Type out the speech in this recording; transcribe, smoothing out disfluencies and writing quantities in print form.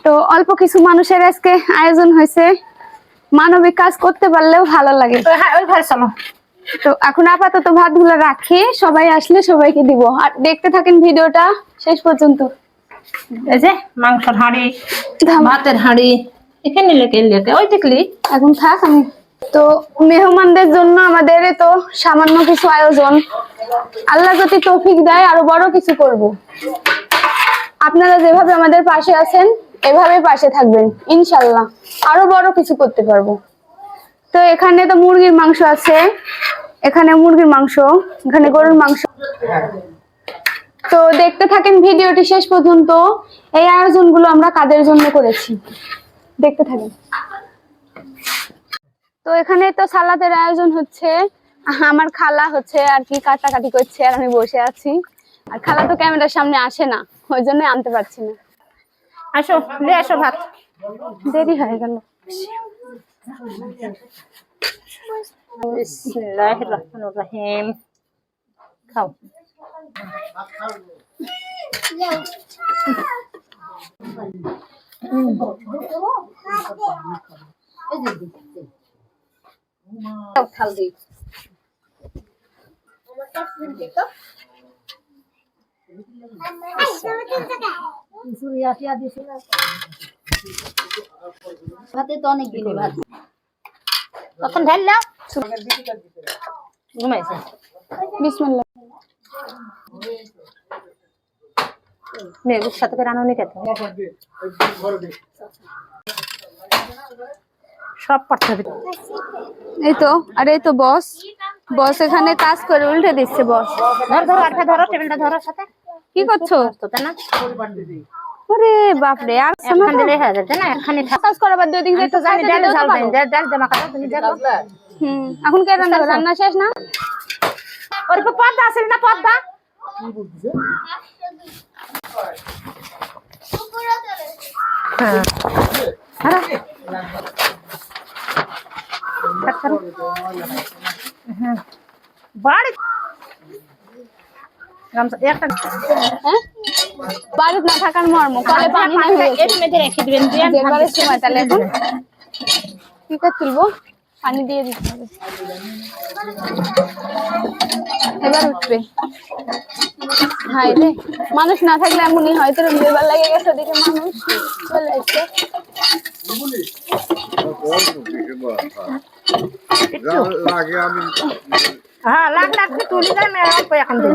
তো অল্প কিছু মানুষের আজকে আয়োজন হয়েছে, মানবিক কাজ করতে পারলেও ভালো লাগে। ওই ঘরে চলো। তো এখন আপাতত ভাতগুলো রাখি, সবাই আসলে সবাইকে দিব। আর দেখতে থাকেন ভিডিওটা শেষ পর্যন্ত। এই যে মাংসের হাঁড়ি, ভাতের হাঁড়ি এখানে লেকে ওই দেখলি এখন থাক আমি। তো মেহমানদের জন্য আমাদের তো সামান্য কিছু আয়োজন, আল্লাহ যদি তৌফিক দেয় আরো বড় কিছু করব। আপনারা যেভাবে আমাদের পাশে আছেন এভাবে পাশে থাকবেন, ইনশাল্লাহ আরো বড় কিছু করতে পারবো। তো এখানে তো মুরগির মাংস আছে, এখানে মুরগির মাংস, এখানে গরুর মাংস। তো দেখতে থাকেন ভিডিওটি শেষ পর্যন্ত। এই আয়োজনগুলো আমরা কাদের জন্য করেছি দেখতে থাকেন। তো এখানে তো সালাদের আয়োজন হচ্ছে, আমার খালা হচ্ছে আর কি কাটাকাটি করছে আর আমি বসে আছি। আর খালা তো ক্যামেরার সামনে আসে না, ওই জন্য আনতে পারছি না। আসো লে আসো ভাত। দেরি হয়ে গেল। বিসমিল্লাহির রহমানির রহিম। খাও। ভাতে তো অনেক দিন ভাত তখন ঢাললাম ঘুমাইছে। বিসমিল্লাহ। মেয়ের সাথে করে রান্না খেতে সব পাঠা দিবে। এই তো, আর এই তো বস, বস এখানে কাজ করে উল্টে দিচ্ছে। বস ধর ধরো আটটা ধরো, টেবিলটা ধরো সাথে। কি করছো? তাই না ওরে বাপরে, আর একখান দিলে হয়ে যাচ্ছে না, একখানি কাজ করাবার দুই দিন তো জানি ডাল ঝাল দেন, ডাল জমা কাটো তুমি দেখো। এখন কে রান্না করবে? রান্না শেষ না? ওর পর্দা আছে না পর্দা? বাড়ি বাড়িতে না থাকার মর্ম, কলে পানি রেখে দিবেন সময়। তাহলে এখন কি করে তুলবো? পানি দিয়ে দিতে হবে, এবার উঠবে। হাই রে, মানুষ না থাকলে এমনই হয়। তোর লেবার লাগে গেছে, ওদিকে মানুষ চলে আসছে। হ্যাঁ লাখ লাখ তুলি দেন অল্প এখন দিন।